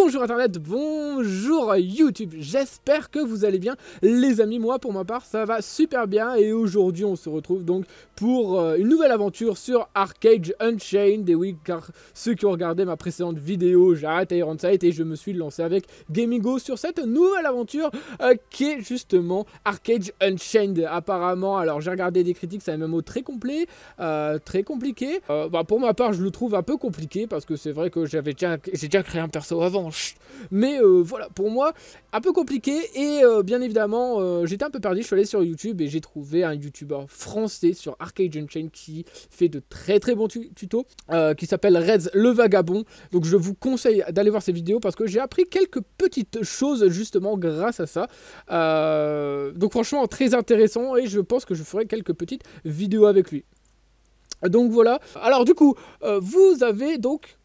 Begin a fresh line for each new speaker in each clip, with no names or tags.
Bonjour internet, bonjour YouTube, j'espère que vous allez bien les amis. Moi pour ma part ça va super bien et aujourd'hui on se retrouve donc pour une nouvelle aventure sur Arcade Unchained. Et oui, car ceux qui ont regardé ma précédente vidéo, j'ai arrêté Ironsight et je me suis lancé avec Gamingo sur cette nouvelle aventure qui est justement Arcade Unchained apparemment. Alors j'ai regardé des critiques, c'est un MMO très complet, très compliqué. Pour ma part je le trouve un peu compliqué parce que c'est vrai que j'ai déjà créé un perso avant, mais voilà, pour moi un peu compliqué. Et bien évidemment j'étais un peu perdu, je suis allé sur YouTube et j'ai trouvé un youtubeur français sur Arcade Unchained qui fait de très bons tutos, qui s'appelle Reds le Vagabond. Donc je vous conseille d'aller voir ses vidéos parce que j'ai appris quelques petites choses justement grâce à ça. Donc franchement très intéressant et je pense que je ferai quelques petites vidéos avec lui. Donc voilà, alors du coup vous avez donc,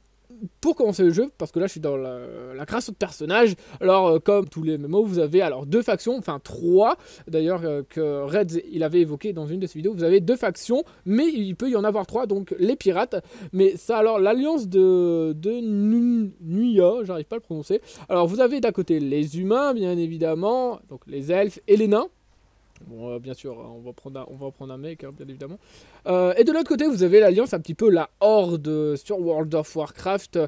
pour commencer le jeu, parce que là je suis dans la création de personnages, alors comme tous les MMO, vous avez alors deux factions, enfin trois, d'ailleurs que Red il avait évoqué dans une de ses vidéos, vous avez deux factions, mais il peut y en avoir trois, donc les pirates, mais ça alors l'alliance de Nuya, j'arrive pas à le prononcer, alors vous avez d'un côté les humains bien évidemment, donc les elfes et les nains. Bon, bien sûr, on va prendre un mec, hein, bien évidemment. Et de l'autre côté, vous avez l'alliance, un petit peu la horde sur World of Warcraft.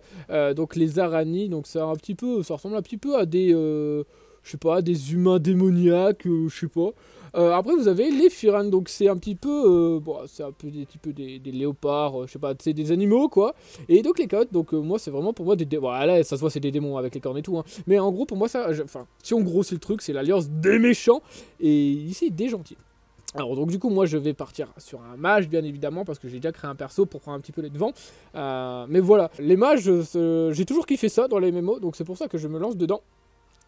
Donc les Arani, donc ça ressemble un petit peu à des, je sais pas, des humains démoniaques, je sais pas. Après, vous avez les Firan, donc c'est un petit peu, c'est un peu des léopards, je sais pas, c'est des animaux quoi. Et donc les Chaotes, donc moi c'est vraiment pour moi des démons. Voilà, ça se voit, c'est des démons avec les cornes et tout. Hein. Mais en gros, pour moi, ça, enfin, si on grossit le truc, c'est l'alliance des méchants et ici des gentils. Alors donc du coup moi je vais partir sur un mage bien évidemment parce que j'ai déjà créé un perso pour prendre un petit peu les devants. Mais voilà, les mages, j'ai toujours kiffé ça dans les MMO, donc c'est pour ça que je me lance dedans.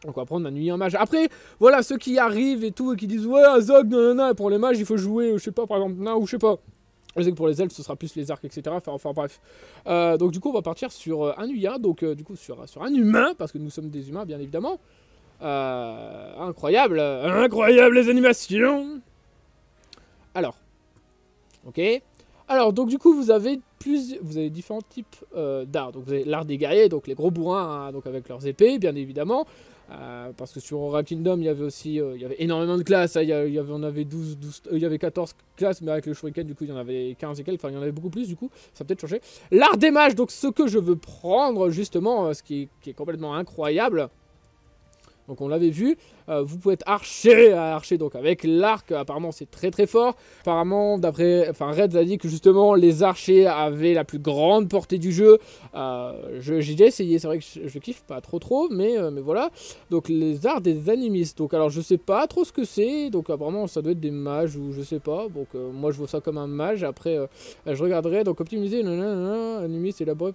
Donc on va prendre la nuit un mage. Après, voilà, ceux qui arrivent et tout et qui disent ouais Azog, nanana, pour les mages il faut jouer, je sais pas, par exemple, ou je sais pas. Je sais que pour les elfes ce sera plus les arcs, etc. Enfin bref. Donc du coup on va partir sur un nuya, donc du coup sur un humain, parce que nous sommes des humains bien évidemment. Incroyable les animations. Alors, ok. Alors donc du coup vous avez différents types d'arts. Donc vous avez l'art des guerriers, donc les gros bourrins, hein, donc avec leurs épées bien évidemment. Parce que sur Aura Kingdom il y avait aussi il y avait énormément de classes, hein, il y avait 14 classes, mais avec le shuriken du coup il y en avait 15 et quelques, enfin il y en avait beaucoup plus du coup, ça a peut-être changé. L'art des mages, donc ce que je veux prendre justement, ce qui est complètement incroyable. Donc on l'avait vu, vous pouvez être archer donc avec l'arc, apparemment c'est très fort. Apparemment d'après, Red a dit que justement les archers avaient la plus grande portée du jeu. J'ai déjà essayé, c'est vrai que je kiffe pas trop, mais voilà. Donc les arts des animistes, donc alors je sais pas trop ce que c'est, donc apparemment ça doit être des mages ou je sais pas. Donc moi je vois ça comme un mage, après je regarderai, donc optimiser, animiste, élaboré,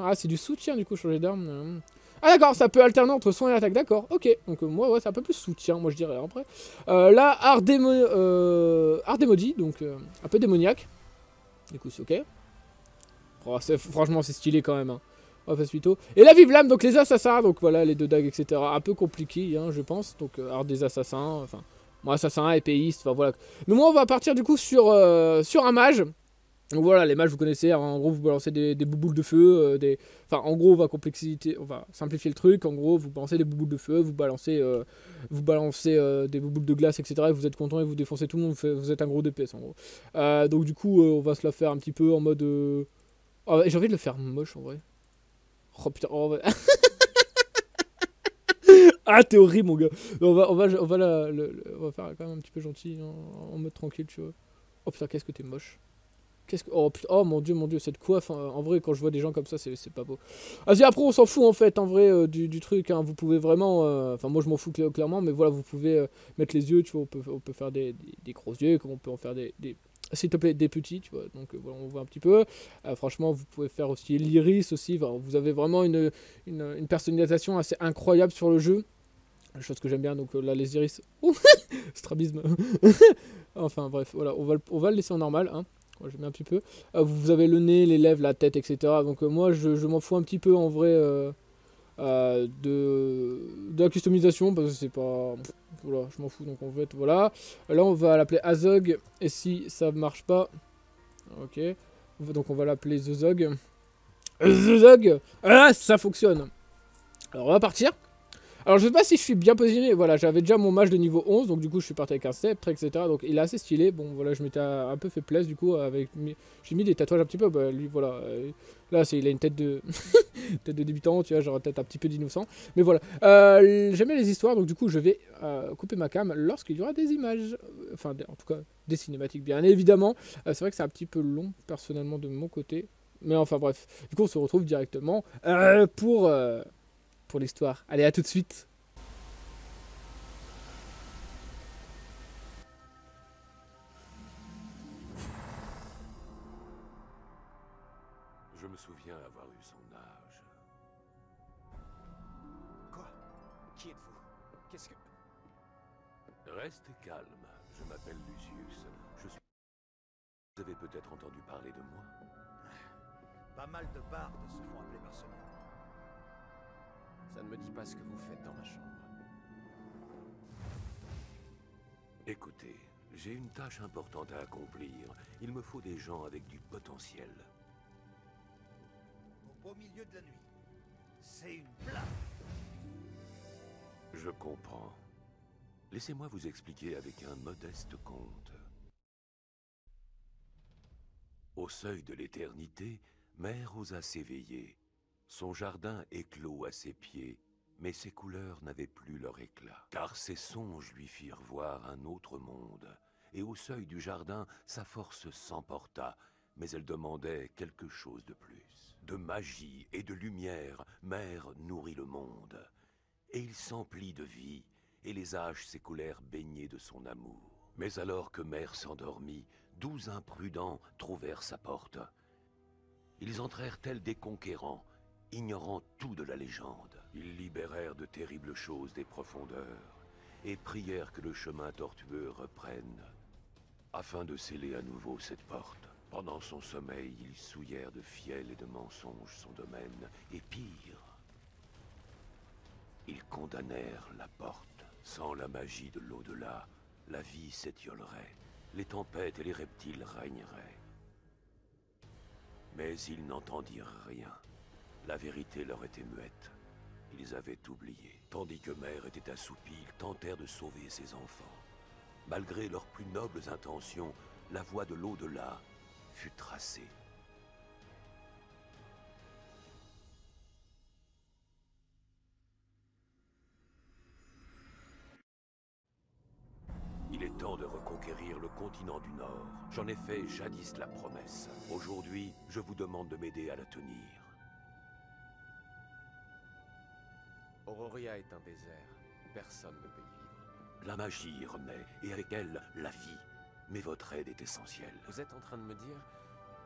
ah c'est du soutien du coup, changer d'arme. Ah d'accord, ça peut alterner entre soin et attaque, d'accord, ok. Donc moi ouais, c'est un peu plus soutien, moi je dirais après. Là, art démodie, donc un peu démoniaque. Du coup c'est ok. Oh, franchement c'est stylé quand même. Hein. On va faire plutôt. Et la vive lame, donc les assassins, donc voilà les deux dagues, etc. Un peu compliqué, hein, je pense. Donc art des assassins, enfin, moi assassin, épéiste, enfin voilà. Mais moi on va partir du coup sur un mage. Donc voilà, les mages vous connaissez, en gros vous balancez des bouboules de feu, enfin en gros on va simplifier le truc, en gros vous balancez des bouboules de feu, vous balancez des bouboules de glace, etc. Et vous êtes content et vous défoncez tout le monde, vous êtes un gros DPS en gros. Donc du coup on va se la faire un petit peu en mode... Oh, j'ai envie de le faire moche en vrai. Oh putain, oh, ah t'es horrible mon gars. On va faire quand même un petit peu gentil, en mode tranquille tu vois. Oh putain qu'est-ce que t'es moche. Oh, putain, oh mon dieu, cette coiffe, hein, en vrai, quand je vois des gens comme ça, c'est pas beau. Vas-y, après, on s'en fout, en fait, en vrai, du truc, hein, vous pouvez vraiment... Enfin, moi, je m'en fous clairement, mais voilà, vous pouvez mettre les yeux, tu vois, on peut faire des gros yeux, comme on peut en faire s'il te plaît, des petits, tu vois, donc voilà, on voit un petit peu. Franchement, vous pouvez faire aussi l'iris, aussi, enfin, vous avez vraiment une personnalisation assez incroyable sur le jeu. Chose que j'aime bien, donc là, les iris... Strabisme. Enfin, bref, voilà, on va le laisser en normal, hein. Je mets un petit peu. Vous avez le nez, les lèvres, la tête, etc. Donc moi, je m'en fous un petit peu en vrai de la customisation parce que c'est pas... Voilà, je m'en fous. Donc en fait, voilà. Là, on va l'appeler Azog. Et si ça marche pas... Ok. Donc on va l'appeler The Zog. The Zog. Ah, ça fonctionne. Alors on va partir. Alors je sais pas si je suis bien positionné, voilà, j'avais déjà mon mage de niveau 11, donc du coup je suis parti avec un sceptre, etc. Donc il est assez stylé, bon voilà, je m'étais un peu fait plaisir du coup, avec j'ai mis des tatouages un petit peu, bah lui voilà, là il a une tête de tête de débutant, tu vois, genre tête un petit peu d'innocent, mais voilà. J'aime bien les histoires, donc du coup je vais couper ma cam lorsqu'il y aura des images, enfin en tout cas des cinématiques bien évidemment. C'est vrai que c'est un petit peu long personnellement de mon côté, mais enfin bref, du coup on se retrouve directement pour l'histoire. Allez, à tout de suite.
Je me souviens avoir eu son âge.
Quoi? Qui êtes-vous? Qu'est-ce que...
Reste calme, je m'appelle Lucius. Je suis... Vous avez peut-être entendu parler de moi?
Pas mal de bardes se font appeler par ce nom.
Ça ne me dit pas ce que vous faites dans ma chambre.
Écoutez, j'ai une tâche importante à accomplir. Il me faut des gens avec du potentiel.
Au beau milieu de la nuit. C'est une plaie.
Je comprends. Laissez-moi vous expliquer avec un modeste conte. Au seuil de l'éternité, Mère osa s'éveiller. Son jardin éclos à ses pieds, mais ses couleurs n'avaient plus leur éclat. Car ses songes lui firent voir un autre monde. Et au seuil du jardin, sa force s'emporta, mais elle demandait quelque chose de plus. De magie et de lumière, Mère nourrit le monde. Et il s'emplit de vie, et les âges s'écoulèrent baignés de son amour. Mais alors que Mère s'endormit, 12 imprudents trouvèrent sa porte. Ils entrèrent tels des conquérants, ignorant tout de la légende. Ils libérèrent de terribles choses des profondeurs, et prièrent que le chemin tortueux reprenne, afin de sceller à nouveau cette porte. Pendant son sommeil, ils souillèrent de fiel et de mensonges son domaine, et pire, ils condamnèrent la porte. Sans la magie de l'au-delà, la vie s'étiolerait, les tempêtes et les reptiles régneraient. Mais ils n'entendirent rien. La vérité leur était muette. Ils avaient oublié. Tandis que Mère était assoupie, ils tentèrent de sauver ses enfants. Malgré leurs plus nobles intentions, la voie de l'au-delà fut tracée. Il est temps de reconquérir le continent du Nord. J'en ai fait jadis la promesse. Aujourd'hui, je vous demande de m'aider à la tenir.
Auroria est un désert. Personne ne peut y vivre.
La magie y renaît, et avec elle, la vie. Mais votre aide est essentielle.
Vous êtes en train de me dire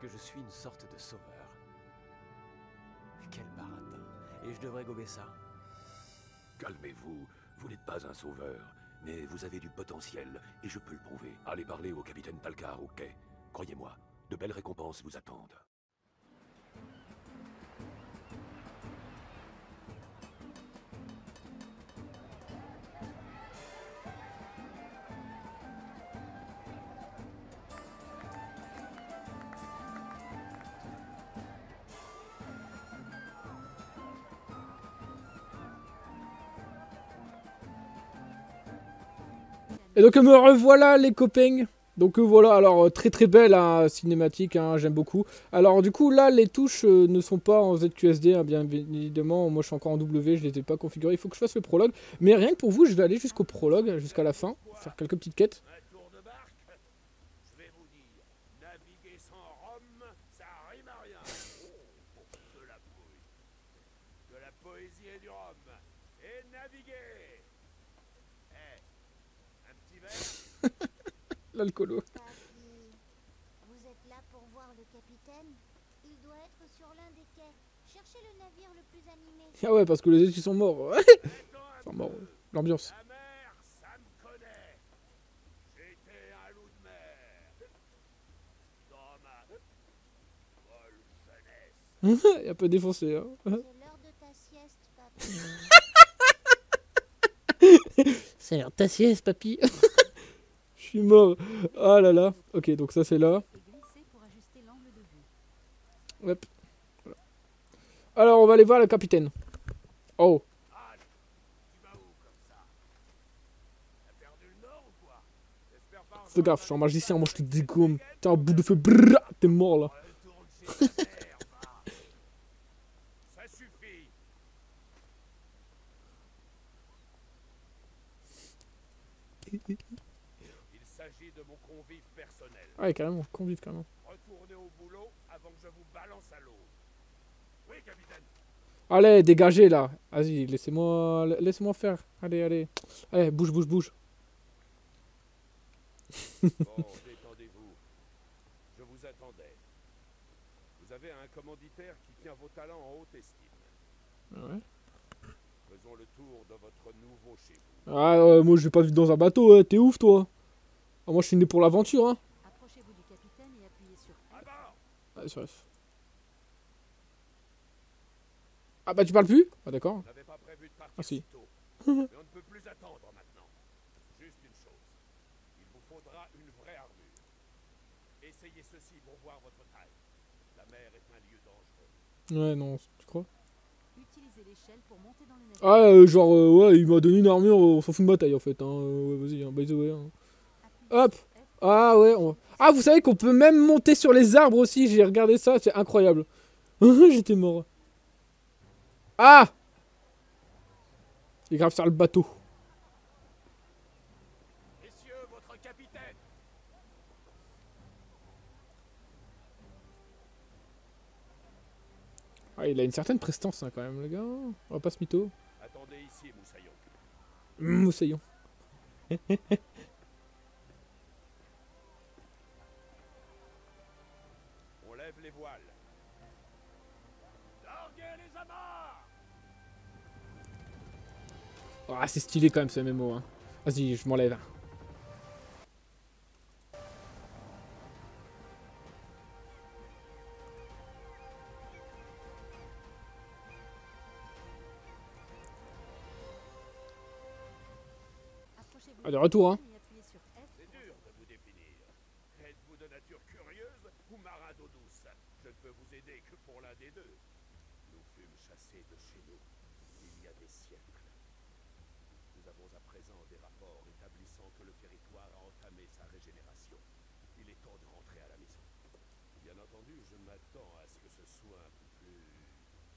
que je suis une sorte de sauveur. Quel baratin. Et je devrais gober ça.
Calmez-vous, vous n'êtes pas un sauveur, mais vous avez du potentiel, et je peux le prouver. Allez parler au capitaine Talcar au quai. Croyez-moi, de belles récompenses vous attendent.
Et donc me revoilà les copains. Donc voilà, alors très très belle hein, cinématique, hein, j'aime beaucoup. Alors du coup là les touches ne sont pas en ZQSD hein, bien évidemment, moi je suis encore en W, je les ai pas configurées, il faut que je fasse le prologue. Mais rien que pour vous, je vais aller jusqu'au prologue, jusqu'à la fin, faire quelques petites quêtes.
Un tour de barque, je vais vous dire, naviguer sans rhum, ça rime à rien. De la poésie et du rhum. Et naviguer. Un petit verre.
L'alcoolo.
Vous êtes là pour voir le capitaine? Il doit être sur l'un des quais. Cherchez le navire le plus animé.
Ah ouais, parce que les autres ils sont morts. Enfin morts, l'ambiance.
La mer, ça me connaît. J'étais un loup de mer. Dans ma folle jeunesse.
Il a pas défoncé. Hein.
C'est l'heure de ta sieste, papy.
C'est l'heure de ta sieste, papy. Je suis mort. Ah là là. Ok, donc ça c'est là. Hop. Voilà. Alors on va aller voir le capitaine. Oh, Fais gaffe, je suis un magicien, moi je te dégomme. T'es un bout de feu, brrr, t'es mort là.
Retourne chez ta mère, va. Ça suffit. Il s'agit de mon convive personnel.
Ouais, carrément, convive carrément.
Retournez au boulot avant que je vous balance à l'eau. Oui, capitaine.
Allez, dégagez là. Vas-y, laissez-moi faire. Allez, allez. Allez, bouge, bouge, bouge.
Bon, détendez-vous. Je vous attendais. Vous avez un commanditaire qui tient vos talents en haute estime.
Ouais.
Faisons le tour de votre nouveau chez vous.
Ah, moi je vais pas vivre dans un bateau, hein. T'es ouf toi. Ah, moi je suis né pour l'aventure, hein.
Approchez-vous du capitaine et appuyez sur
À
F.
bord.
Allez, sur F. Ah bah tu parles plus? Ah d'accord.
On n'avait pas prévu de partir
Ah, si.
si tôt. Mais on ne peut plus attendre maintenant. Juste une chose. Il vous faudra une vraie armure. Essayez ceci pour voir votre taille. La mer est un lieu dangereux.
Ouais, non, tu crois?
Utilisez l'échelle pour monter dans le navire.
Ah, genre, ouais, il m'a donné une armure, on s'en fout de ma taille en fait, hein. Ouais, vas-y, hein, by the way. Hein.
Appuyez
Hop.
sur F.
Ah ouais, ah vous savez qu'on peut même monter sur les arbres aussi, j'ai regardé ça, c'est incroyable. J'étais mort. Ah! Il grave sur le bateau.
Messieurs, votre capitaine.
Ah, il a une certaine prestance hein, quand même, le gars. On va pas se mytho.
Attendez ici, Moussaillon.
Moussaillon.
On lève les voiles. Larguez les amarres.
Ah, c'est stylé quand même ce MMO. Hein. Vas-y, je m'enlève.
Approchez-vous
Ah,
du
de retour, hein.
capitaine et appuyez sur F.
C'est dur de vous définir. Êtes-vous de nature curieuse ou marin d'eau douce? Je ne peux vous aider que pour l'un des deux. Nous fûmes chassés de chez nous il y a des siècles. Nous avons à présent des rapports établissant que le territoire a entamé sa régénération. Il est temps de rentrer à la maison. Bien entendu, je m'attends à ce que ce soit un peu plus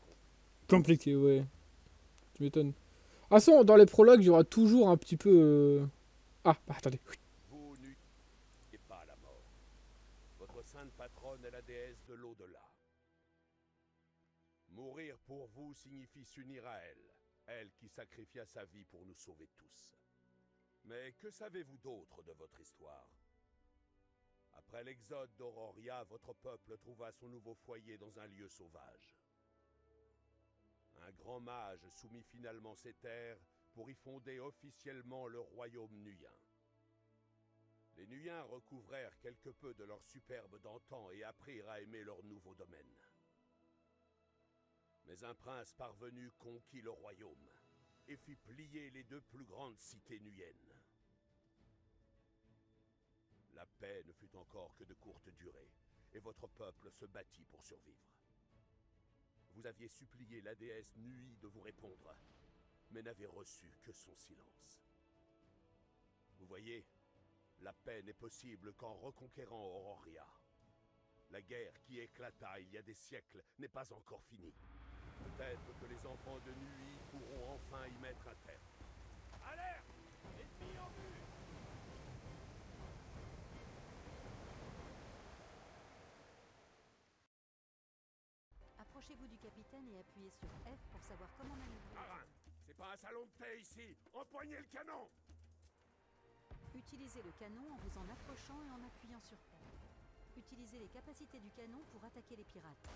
compliqué.
Compliqué, ouais. Tu m'étonnes. Ah, son, dans les prologues, il y aura toujours un petit peu. Ah, bah attendez.
Vous n'êtes pas à la mort. Votre sainte patronne est la déesse de l'au-delà. Mourir pour vous signifie s'unir à elle, elle qui sacrifia sa vie pour nous sauver tous. Mais que savez-vous d'autre de votre histoire? Après l'exode d'Auroria, votre peuple trouva son nouveau foyer dans un lieu sauvage. Un grand mage soumit finalement ces terres pour y fonder officiellement le royaume nuyen. Les Nuyens recouvrèrent quelque peu de leur superbe d'antan et apprirent à aimer leur nouveau domaine. Mais un prince parvenu conquit le royaume et fit plier les deux plus grandes cités nuyennes. La paix ne fut encore que de courte durée, et votre peuple se battit pour survivre. Vous aviez supplié la déesse Nui de vous répondre, mais n'avez reçu que son silence. Vous voyez, la paix n'est possible qu'en reconquérant Auroria. La guerre qui éclata il y a des siècles n'est pas encore finie. Peut-être que les enfants de Nui pourront enfin y mettre un terme. Alerte! Ennemi en vue!
Approchez-vous du capitaine et appuyez sur F pour savoir comment manœuvrer.
Marin, c'est pas un salon de thé ici! Empoignez le canon!
Utilisez le canon en vous en approchant et en appuyant sur R. Utilisez les capacités du canon pour attaquer les pirates.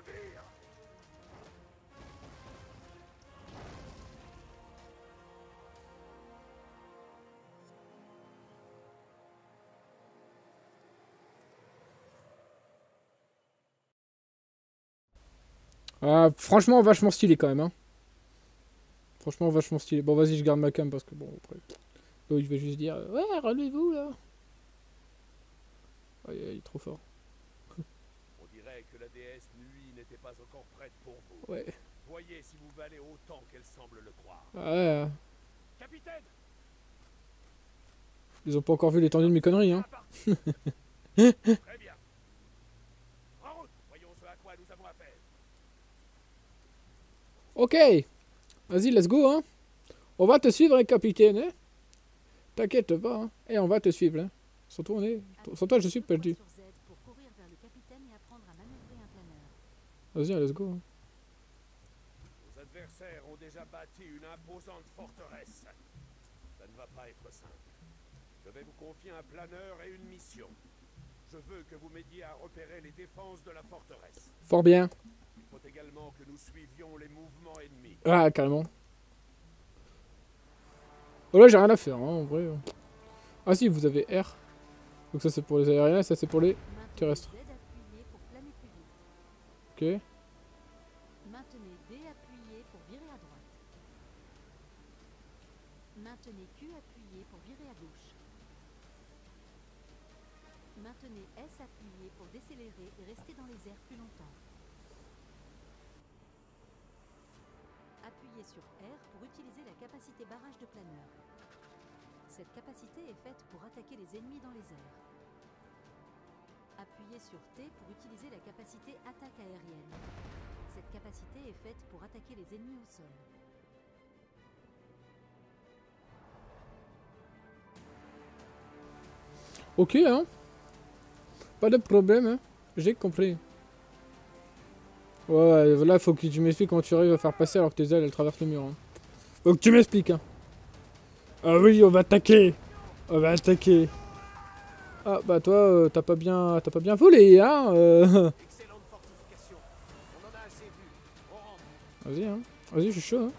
navire.
Ah, franchement, vachement stylé quand même. Hein. Franchement, vachement stylé. Bon, vas-y, je garde ma cam parce que bon, après. Donc, je vais juste dire ouais, relevez-vous là. Oh, il est trop fort.
On dirait que la déesse Nuit n'était pas encore prête pour vous.
Ouais.
Voyez si vous valez autant qu'elle semble le croire.
Ah ouais.
Capitaine!
Ils ont pas encore vu l'étendue de mes conneries, hein.
Très bien. En route, voyons ce à quoi nous avons affaire.
Ok. Vas-y, let's go, hein. On va te suivre, hein, capitaine, hein. T'inquiète pas, hein. Et on va te suivre, hein. Sans toi, sans toi, je suis perdu.
Sur Z pour courir vers le capitaine et apprendre à manœuvrer un planeur.
Vas-y, hein, let's go. Hein.
Nos adversaires ont déjà bâti une imposante forteresse. Ça ne va pas être simple. Je vais vous confier un planeur et une mission. Je veux que vous m'aidiez à repérer les défenses de la forteresse.
Fort bien.
Il faut également que nous suivions les mouvements ennemis.
Ah, carrément. Oh là, j'ai rien à faire, hein, en vrai. Ah si, vous avez R. Donc ça, c'est pour les aériens, ça, c'est pour les terrestres.
Maintenez Z appuyé pour planer plus vite.
Ok.
Maintenez D appuyé pour virer à droite. Maintenez Q appuyé pour virer à gauche. Maintenez S appuyé pour décélérer et rester dans les airs plus longtemps. Appuyez sur R pour utiliser la capacité barrage de planeur. Cette capacité est faite pour attaquer les ennemis dans les airs. Appuyez sur T pour utiliser la capacité attaque aérienne. Cette capacité est faite pour attaquer les ennemis au sol.
Ok, hein. Pas de problème, hein. J'ai compris. Ouais, là, faut que tu m'expliques comment tu arrives à faire passer alors que tes ailes, elles traversent le mur. Hein. Faut que tu m'expliques, hein. Ah oui, on va attaquer. On va attaquer. Ah, bah toi, t'as pas bien volé, hein.
Excellente fortification. On en a assez vu. On rentre.
Vas-y, hein. Vas-y, je suis chaud, hein.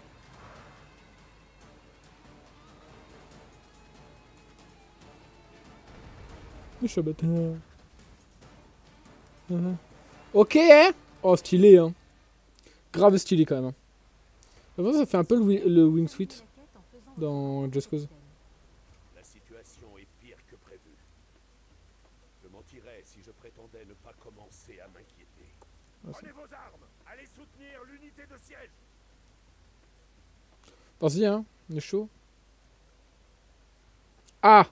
Je suis chaud, bâtard. Ok, hein. Oh, stylé, hein. Grave stylé, quand même. Hein. Avant, ça fait un peu le wingsuit dans Just Cause.
La situation est pire que prévu. Je mentirais si je prétendais ne pas commencer à m'inquiéter. Prenez vos armes. Allez soutenir l'unité de siège.
Vas-y, hein. On est chaud. Ah.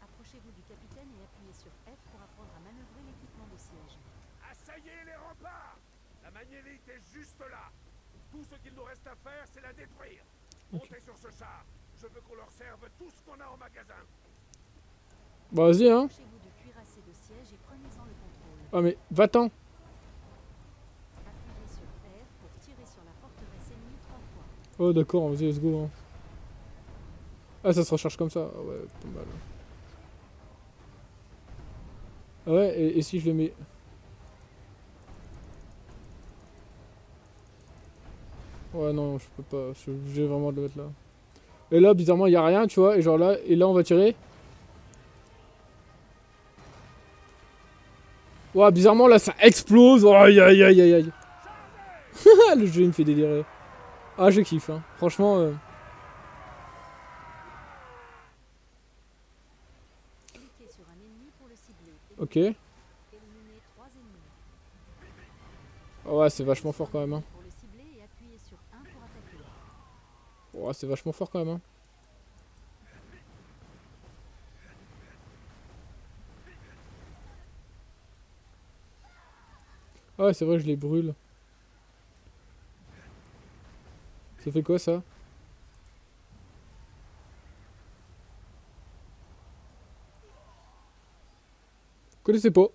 Approchez-vous du capitaine et appuyez sur F pour apprendre à manœuvrer l'équipement de siège.
Assaillez les remparts. La Magnélite est juste là. Tout ce qu'il nous reste à faire, c'est la détruire. Montez sur ce char. Je veux qu'on leur serve tout ce qu'on a en magasin.
Vas-y, hein.
Approchez-vous du cuirassé de siège et prenez-en le contrôle.
Ah, mais va-t'en.
Appuyez sur R pour tirer sur la forteresse ennemie 3 fois.
Oh, d'accord, vas-y, let's go. Hein. Ah, ça se recharge comme ça. Ah ouais, pas mal. Ah ouais, et si je le mets... Ouais, non, je peux pas. Je suis obligé vraiment de le mettre là. Et là, bizarrement, il n'y a rien, tu vois. Et genre là, on va tirer. Ouais, bizarrement, là, ça explose. Oh, aïe, aïe, aïe, aïe, aïe. Le jeu, il me fait délirer. Ah, je kiffe, hein. Franchement...
Cliquez sur un ennemi pour le cibler.
Ok.
Éliminez 3 ennemis.
Oh, ouais, c'est vachement fort quand même, hein.
Pour le cibler et appuyez sur 1 pour attaquer.
Oh, c'est vachement fort quand même, hein. Ah ouais, c'est vrai, je les brûle. Ça fait quoi, ça? Connaissez pas.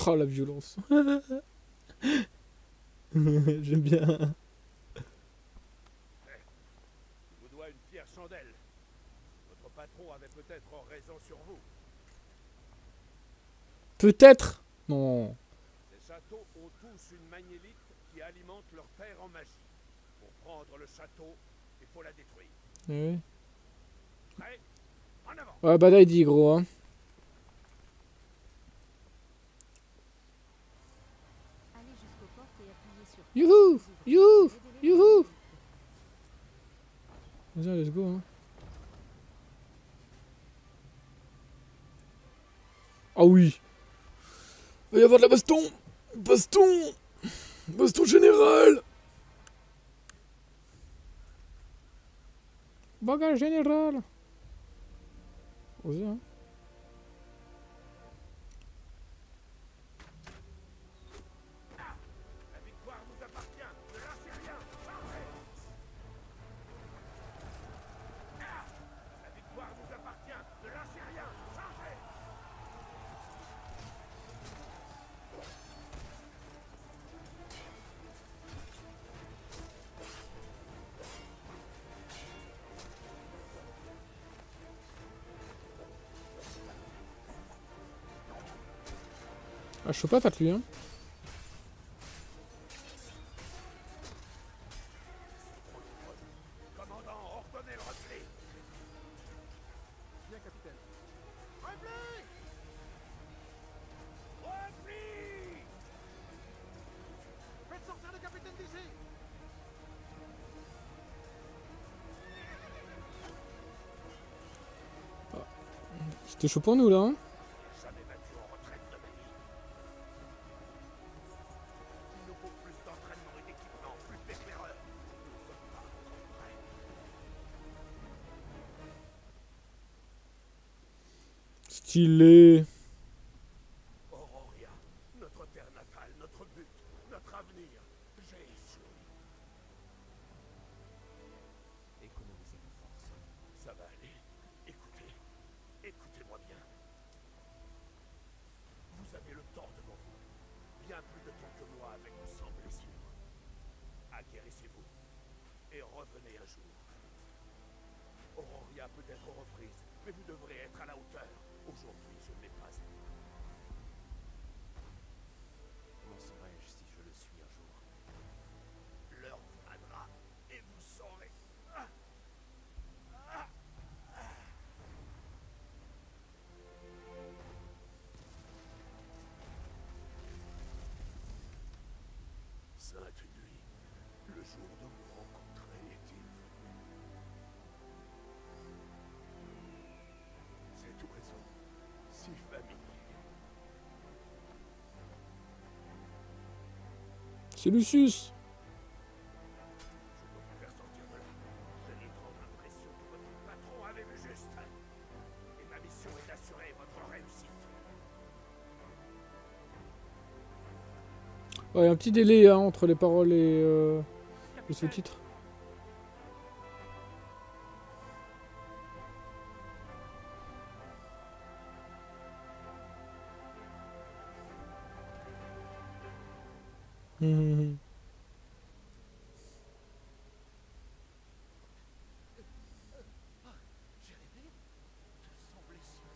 Oh la violence. J'aime bien.
Je vous dois une fière chandelle. Votre patron avait peut-être raison sur vous.
Peut-être. Non.
Ces châteaux ont tous une magnélite qui alimente leur terre en magie. Pour prendre le château, il faut la détruire.
Ouais.
Prêt? En avant!
Ouais, bah là, il dit gros, hein.
Allez jusqu'aux portes et appuyez sur
Youhou! Youhou!
Aidez-les à
Youhou!
ouvrir.
Vas-y, let's go, hein. Ah oui! Il va y avoir de la baston! Baston! Baston général! Bagarre générale! Osez, hein.
La victoire nous appartient! Ne lâchez rien! Chargez! La victoire nous appartient! Ne lâchez rien! Chargez!
Ah, je suis pas patate lui, hein.
Commandant, ordonnez le repli!
Bien, capitaine.
Repli! Repli!
Faites sortir le capitaine d'ici.
C'était chaud pour nous là, hein.
Jamais battu en retraite de ma vie. Il nous faut plus d'entraînement et d'équipement, plus d'éclaireurs. Nous ne sommes pas encore prêts.
Stylé.
Auroria, notre terre natale, notre but, notre avenir. J'ai échoué.
Économisez vos forces.
Ça va aller. Écoutez. Écoutez-moi bien. Vous avez le temps devant vous. Bien plus de temps que moi avec ou sans blessure. Aguerrissez-vous. Et revenez un jour. Auroria peut être reprise, mais vous devrez être à la hauteur. Aujourd'hui, je ne l'ai pas été.
Comment serais-je si je le suis un jour?
L'heure viendra et vous saurez. Sainte nuit, le jour de vous rencontrer est-il venu? Cet oiseau, si familier.
C'est Lucius.
Je dois vous faire sortir de là. J'ai l'étrange impression que votre patron avait vu juste. Et ma mission est d'assurer votre réussite.
Ouais, y a un petit délai hein, entre les paroles et les sous-titres. Mhm.
J'ai rêvé de sans blessure.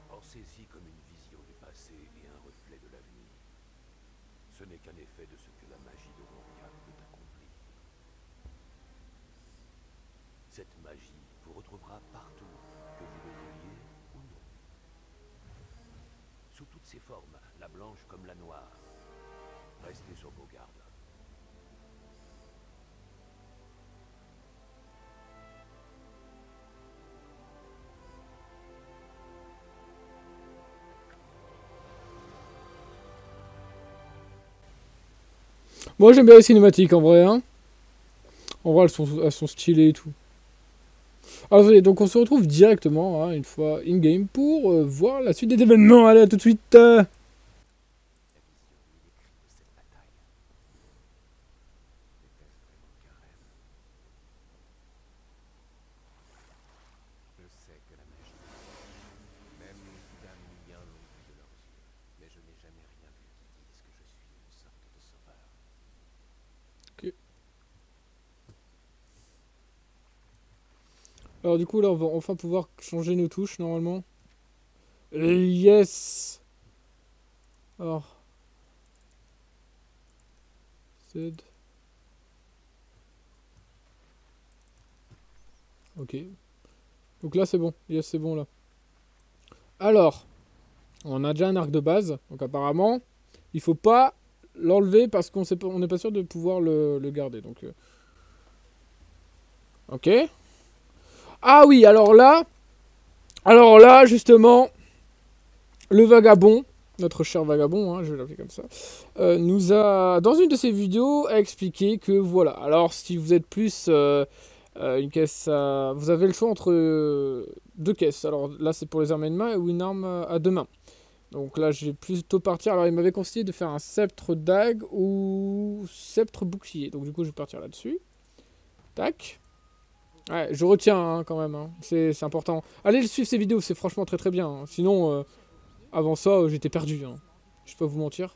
Pensez-y comme une vision du passé et un reflet de l'avenir. Ce n'est qu'un effet de ce que la magie d'Auroria peut accomplir. Cette magie vous retrouvera partout, que vous le vouliez ou non. Sous toutes ses formes, la blanche comme la noire. Restez sur vos gardes.
Moi j'aime bien les cinématiques en vrai. Hein. En vrai elles sont stylées et tout. Alors donc on se retrouve directement hein, une fois in-game pour voir la suite des événements. Allez à tout de suite.
La vision et les cris de cette bataille. Était-ce vraiment qu'un rêve? Je sais que la magie, même les Kidam Liens l'ont vu de leurs yeux, mais je n'ai jamais
Alors du coup là on va enfin pouvoir changer nos touches normalement. Yes. Alors. Z. Ok. Donc là c'est bon. Yes c'est bon là. Alors. On a déjà un arc de base. Donc apparemment. Il faut pas l'enlever parce qu'on n'est pas sûr de pouvoir le garder. Donc. Ok. Ah oui alors là. Alors là justement. Le vagabond. Notre cher vagabond, hein, je vais l'appeler comme ça, nous a, dans une de ses vidéos, a expliqué que voilà, alors si vous êtes plus une caisse à... Vous avez le choix entre deux caisses, alors là c'est pour les armes à une main ou une arme à deux mains. Donc là je vais plutôt partir, alors il m'avait conseillé de faire un sceptre dague ou sceptre bouclier, donc du coup je vais partir là-dessus. Tac. Ouais, je retiens hein, quand même, hein. C'est important. Allez suivre ces vidéos, c'est franchement très très bien, hein. Sinon... Avant ça, j'étais perdu, hein. Je vais pas vous mentir.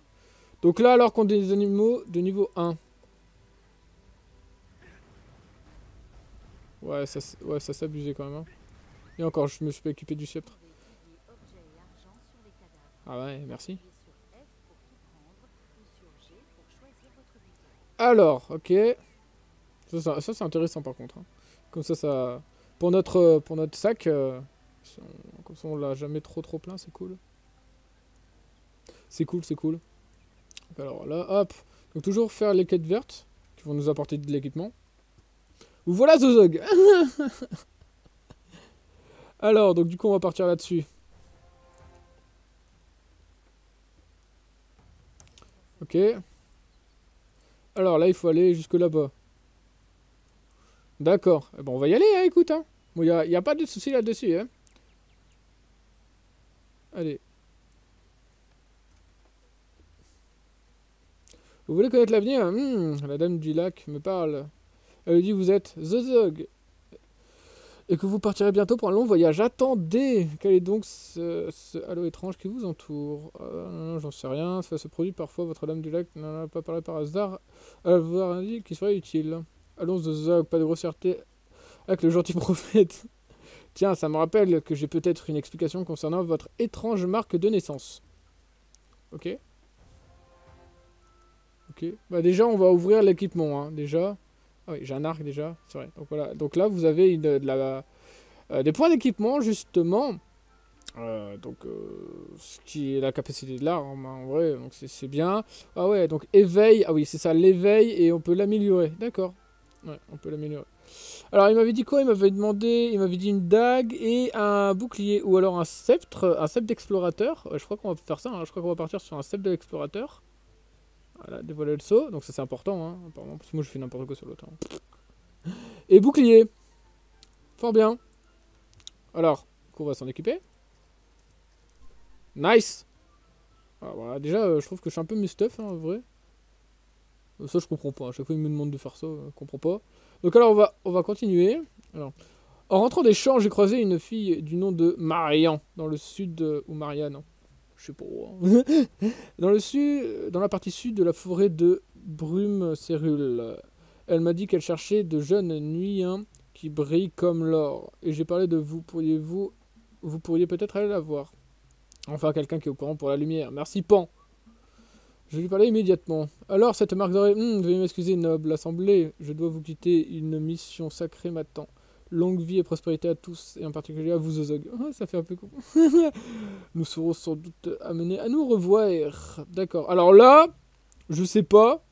Donc là, alors qu'on a des animaux de niveau 1. Ouais, ça s'abusait quand même. Hein. Et encore, je me suis pas équipé du sceptre. Ah ouais, merci. Alors, ok. Ça c'est intéressant par contre. Hein. Comme ça... Pour notre sac, comme ça on l'a jamais trop plein, c'est cool. C'est cool, c'est cool. Donc alors là, hop. Donc toujours faire les quêtes vertes, qui vont nous apporter de l'équipement. Voilà Zozog. Alors, donc du coup on va partir là-dessus. Ok. Alors là, il faut aller jusque là-bas. D'accord. Eh ben, on va y aller, hein, écoute. Hein. Bon, y a pas de souci là-dessus. Hein. Allez. Vous voulez connaître l'avenir? La dame du lac me parle. Elle dit vous êtes Zozog. Et que vous partirez bientôt pour un long voyage. Attendez. Quel est donc ce halo étrange qui vous entoure? Non, j'en sais rien. Ça se produit parfois. Votre dame du lac n'en a pas parlé par hasard. Elle vous a dit qu'il serait utile. Allons Zozog, pas de grossièreté avec le gentil prophète. Tiens, ça me rappelle que j'ai peut-être une explication concernant votre étrange marque de naissance. Ok. Ok. Bah déjà, on va ouvrir l'équipement, hein, déjà. Ah oui, j'ai un arc déjà, c'est vrai. Donc voilà. Donc là, vous avez des points d'équipement, justement. Ce qui est la capacité de l'arme, hein, en vrai. Donc c'est bien. Ah ouais, donc éveil. Ah oui, c'est ça, l'éveil. Et on peut l'améliorer. D'accord. Ouais, on peut l'améliorer. Alors, il m'avait dit quoi? Il m'avait dit une dague et un bouclier. Ou alors un sceptre d'explorateur. Je crois qu'on va faire ça, hein. Je crois qu'on va partir sur un sceptre d'explorateur. Voilà, dévoiler le saut. Donc ça, c'est important, hein, apparemment. Parce que moi, je fais n'importe quoi sur l'autre. Hein. Et bouclier. Fort bien. Alors, du coup, on va s'en équiper. Nice. Alors, voilà, déjà, je trouve que je suis un peu mustuff, hein, en vrai. Ça, je comprends pas. À chaque fois, il me demande de faire ça. Je comprends pas. Donc alors, on va continuer. Alors, en rentrant des champs, j'ai croisé une fille du nom de Marian, dans le sud, ou Marianne, hein. Je sais pas. Hein. Dans la partie sud de la forêt de Brume-Cérule. Elle m'a dit qu'elle cherchait de jeunes nuiens qui brillent comme l'or. Et j'ai parlé de vous. Vous pourriez peut-être aller la voir. Enfin, quelqu'un qui est au courant pour la lumière. Merci, Pan. Je lui parlais immédiatement. Alors, cette marque d'oreille... veuillez m'excuser, noble assemblée. Je dois vous quitter. Une mission sacrée m'attend. Longue vie et prospérité à tous, et en particulier à vous, Zozog. Oh, ça fait un peu con. Nous serons sans doute amenés à nous revoir. D'accord. Alors là, je sais pas.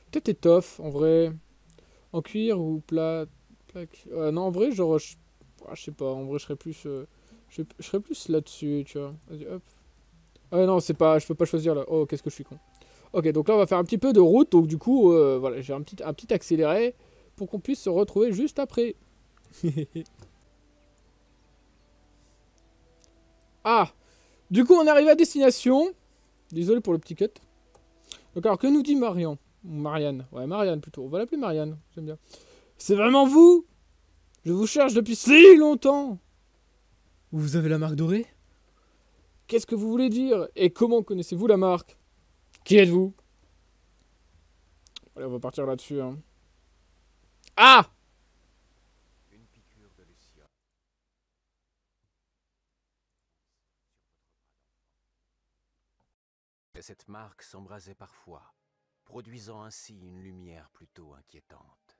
Peut-être étoffe, en vrai. En cuir ou plaque. Non, en vrai, genre... Je sais pas. En vrai, je serais plus... je serais plus là-dessus, tu vois. Vas-y, hop. Ah non, c'est pas... Je peux pas choisir, là. Oh, qu'est-ce que je suis con. Ok, donc là, on va faire un petit peu de route. Donc, du coup, voilà, j'ai un petit accéléré pour qu'on puisse se retrouver juste après. Ah! Du coup, on arrive à destination. Désolé pour le petit cut. Donc, alors, que nous dit Marian? Marianne. Ouais, Marianne, plutôt. On va l'appeler Marianne. J'aime bien. C'est vraiment vous? Je vous cherche depuis si longtemps. Vous avez la marque dorée? Qu'est-ce que vous voulez dire? Et comment connaissez-vous la marque? Qui êtes-vous? Allez, on va partir là-dessus. Hein. Ah!
Une piqûre de Lucia.
cette marque s'embrasait parfois, produisant ainsi une lumière plutôt inquiétante.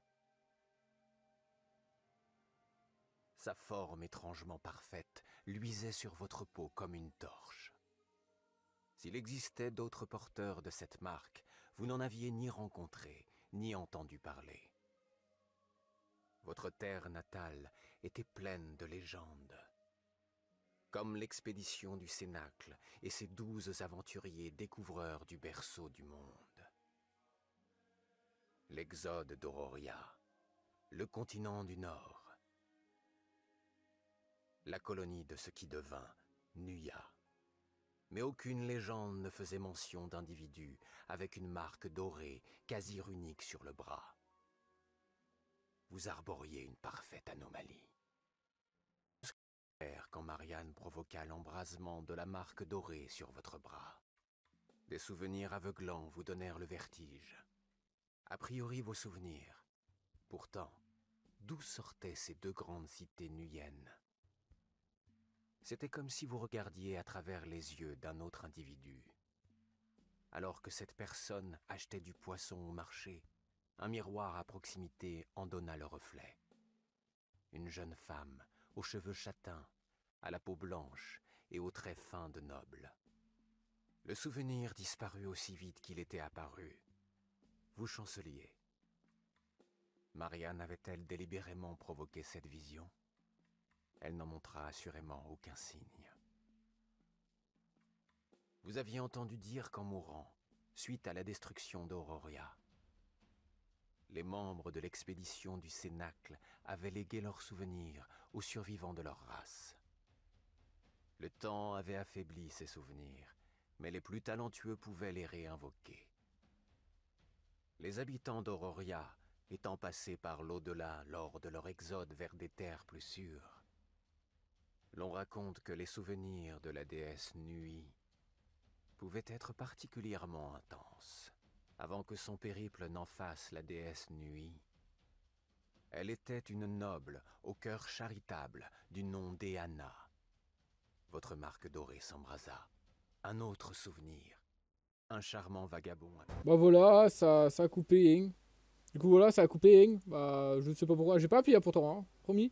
Sa forme étrangement parfaite luisait sur votre peau comme une torche. S'il existait d'autres porteurs de cette marque, vous n'en aviez ni rencontré, ni entendu parler. Votre terre natale était pleine de légendes. Comme l'expédition du Cénacle et ses 12 aventuriers découvreurs du berceau du monde. L'exode d'Auroria, le continent du Nord, la colonie de ce qui devint Nuya. Mais aucune légende ne faisait mention d'individus avec une marque dorée quasi runique sur le bras. Vous arboriez une parfaite anomalie. Quand Marianne provoqua l'embrasement de la marque dorée sur votre bras. Des souvenirs aveuglants vous donnèrent le vertige. A priori vos souvenirs. Pourtant, d'où sortaient ces 2 grandes cités nuyennes? C'était comme si vous regardiez à travers les yeux d'un autre individu. Alors que cette personne achetait du poisson au marché, un miroir à proximité en donna le reflet. Une jeune femme, aux cheveux châtains, à la peau blanche et aux traits fins de noble. Le souvenir disparut aussi vite qu'il était apparu. Vous chanceliez. Marianne avait-elle délibérément provoqué cette vision? Elle n'en montra assurément aucun signe. Vous aviez entendu dire qu'en mourant, suite à la destruction d'Auroria, les membres de l'expédition du Cénacle avaient légué leurs souvenirs aux survivants de leur race. Le temps avait affaibli ces souvenirs, mais les plus talentueux pouvaient les réinvoquer. Les habitants d'Auroria, étant passés par l'au-delà lors de leur exode vers des terres plus sûres, l'on raconte que les souvenirs de la déesse Nui pouvaient être particulièrement intenses. Avant que son périple n'en fasse la déesse Nui, elle était une noble au cœur charitable du nom d'Eana. Votre marque dorée s'embrasa. Un autre souvenir. Un charmant vagabond.
Bah voilà, ça a coupé. Hein. Du coup voilà, ça a coupé. Hein. Bah je ne sais pas pourquoi. J'ai pas appuyé pourtant, hein, promis.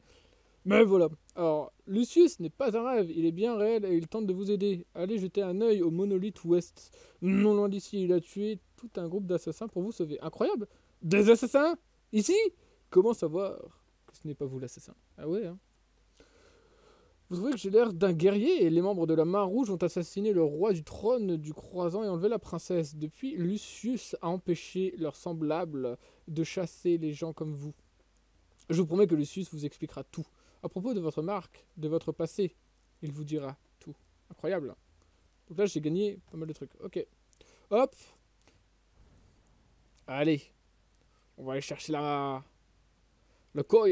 Mais voilà. Alors, Lucius n'est pas un rêve, il est bien réel et il tente de vous aider. Allez jeter un œil au monolithe ouest. Non loin d'ici, il a tué tout un groupe d'assassins pour vous sauver. Incroyable! Des assassins? Ici? Comment savoir que ce n'est pas vous l'assassin? Ah ouais, hein. Vous trouvez que j'ai l'air d'un guerrier et les membres de la Main Rouge ont assassiné le roi du trône du Croissant et enlevé la princesse. Depuis, Lucius a empêché leurs semblables de chasser les gens comme vous. Je vous promets que Lucius vous expliquera tout. À propos de votre marque, de votre passé, il vous dira tout. Incroyable. Donc là, j'ai gagné pas mal de trucs. Ok. Hop. Allez. On va aller chercher le corps.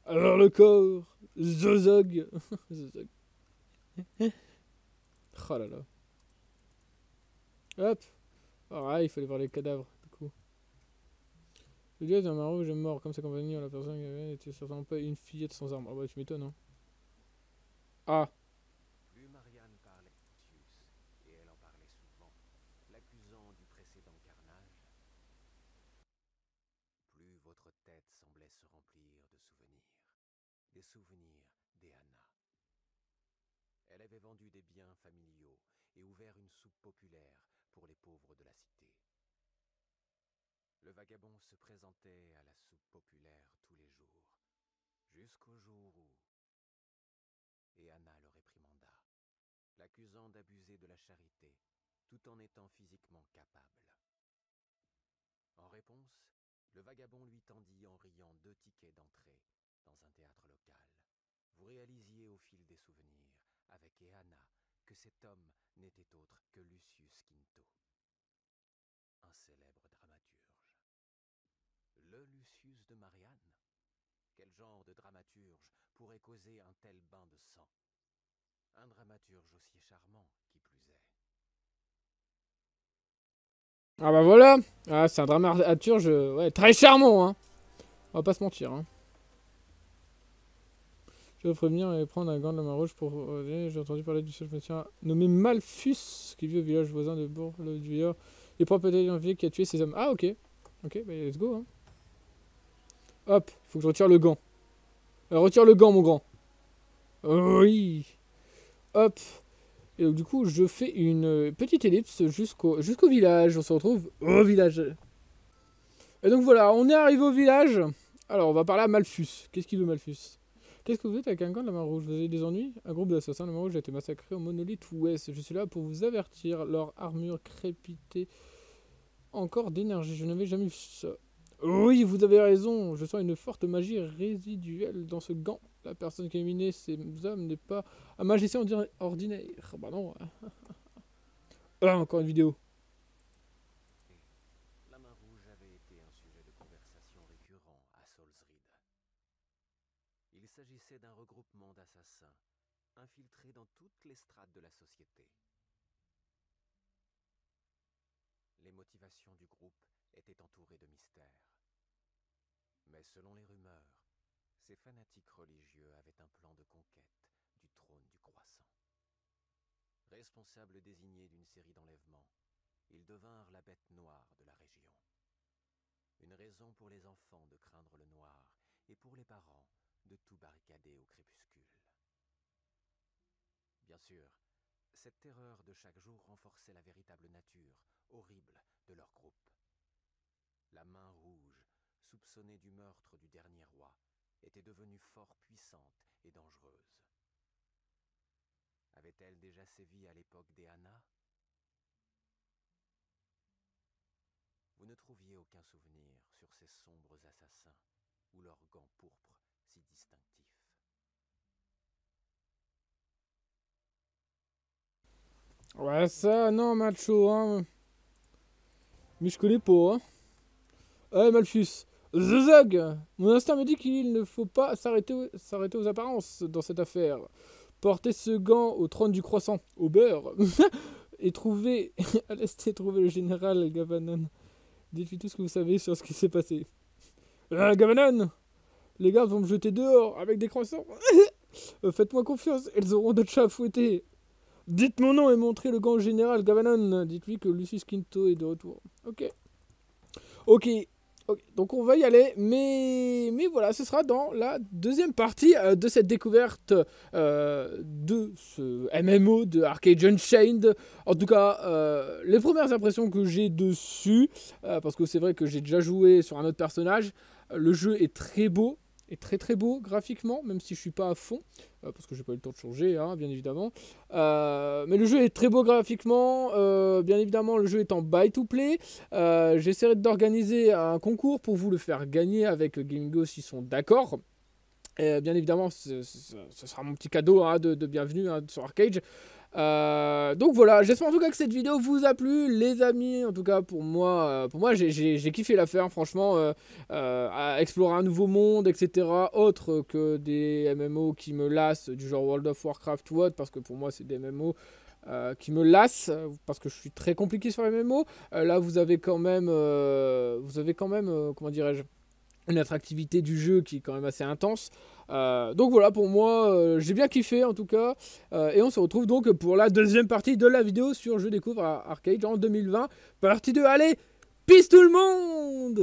Alors le corps. Zozog. Zozog. Oh là là. Hop. Ah, il fallait voir les cadavres, du coup. Le dieu d'un Main Rouge est mort, comme sa compagnie, la personne qui avait n'était certainement pas une fillette sans arme. Ah bah tu m'étonnes, hein. Ah.
Plus Marianne parlait de Lucius, et elle en parlait souvent, l'accusant du précédent carnage, plus votre tête semblait se remplir de souvenirs. Des souvenirs d'Eana. Elle avait vendu des biens familiaux et ouvert une soupe populaire pour les pauvres de la cité. Le vagabond se présentait à la soupe populaire tous les jours, jusqu'au jour où Eana le réprimanda, l'accusant d'abuser de la charité, tout en étant physiquement capable. En réponse, le vagabond lui tendit en riant 2 tickets d'entrée dans un théâtre local. Vous réalisiez au fil des souvenirs, avec Eana, que cet homme n'était autre que Lucius Quinto, un célèbre dramaturge. Le Lucius de Marianne? Quel genre de dramaturge pourrait causer un tel bain de sang? Un dramaturge aussi charmant, qui plus est.
Ah bah voilà. Ah, c'est un dramaturge ouais, très charmant, hein. On va pas se mentir, hein. Je dois prévenir et prendre un gant de la main rouge pour... J'ai entendu parler du seul médecin nommé Malfus, qui vit au village voisin de Bourg-le-Duilleur. Il prend peut-être un vieux qui a tué ses hommes. Ah, ok. Ok, bah let's go. Hein. Hop, faut que je retire le gant. Retire le gant, mon grand. Oui. Hop. Et donc, du coup, je fais une petite ellipse jusqu'au village. On se retrouve au village. Et donc, voilà, on est arrivé au village. Alors, on va parler à Malfus. Qu'est-ce qu'il veut, Malfus? Qu'est-ce que vous êtes avec un gant de la main rouge? Vous avez des ennuis? Un groupe d'assassins de la main rouge a été massacré au monolithe ouest. Je suis là pour vous avertir. Leur armure crépitait encore d'énergie. Je n'avais jamais vu ça. Oui, vous avez raison. Je sens une forte magie résiduelle dans ce gant. La personne qui a éliminé ces hommes n'est pas un magicien ordinaire. Bah non. Ah, encore une vidéo.
La main rouge avait été un sujet de conversation récurrent à Solsrid. Il s'agissait d'un regroupement d'assassins, infiltrés dans toutes les strates de la société. Les motivations du groupe étaient entourées de mystères. Mais selon les rumeurs, ces fanatiques religieux avaient un plan de conquête du trône du croissant. Responsables désignés d'une série d'enlèvements, ils devinrent la bête noire de la région. Une raison pour les enfants de craindre le noir et pour les parents de tout barricader au crépuscule. Bien sûr, cette terreur de chaque jour renforçait la véritable nature horrible de leur groupe. La main rouge, soupçonnée du meurtre du dernier roi, était devenue fort puissante et dangereuse. Avait-elle déjà sévi à l'époque des Hanna? Vous ne trouviez aucun souvenir sur ces sombres assassins ou leurs gants pourpres si distinctifs.
Ouais, ça, non, macho, hein. Mais je connais pas, hein. Ouais, Malfus. Zog. Mon instinct me dit qu'il ne faut pas s'arrêter aux apparences dans cette affaire. Portez ce gant au trône du croissant, au beurre, et trouver le général Gavanon. Dites-lui tout ce que vous savez sur ce qui s'est passé. Gavanon, les gardes vont me jeter dehors avec des croissants. Faites-moi confiance, elles auront de chats à fouetter. Dites mon nom et montrez le gant au général Gavanon. Dites-lui que Lucius Quinto est de retour. Ok, donc on va y aller, mais voilà, ce sera dans la deuxième partie de cette découverte de ce MMO de Arcade Unchained. En tout cas, les premières impressions que j'ai dessus, parce que c'est vrai que j'ai déjà joué sur un autre personnage, le jeu est très beau, est très très beau graphiquement, même si je suis pas à fond, parce que j'ai pas eu le temps de changer, hein, bien évidemment. Mais le jeu est très beau graphiquement, bien évidemment le jeu est en buy to play. J'essaierai d'organiser un concours pour vous le faire gagner avec Gamingo s'ils sont d'accord. Bien évidemment, ce sera mon petit cadeau, hein, de bienvenue, hein, sur Arcade. Donc voilà, j'espère en tout cas que cette vidéo vous a plu, les amis. En tout cas pour moi j'ai kiffé l'affaire, franchement, à explorer un nouveau monde, etc. Autre que des MMO qui me lassent, du genre World of Warcraft ou autre, parce que pour moi c'est des MMO qui me lassent, parce que je suis très compliqué sur les MMO. Là vous avez quand même, comment dirais-je, une attractivité du jeu qui est quand même assez intense. Donc voilà, pour moi, j'ai bien kiffé en tout cas. Et on se retrouve donc pour la deuxième partie de la vidéo sur Je découvre Arcade en 2020. Partie 2, allez, peace tout le monde!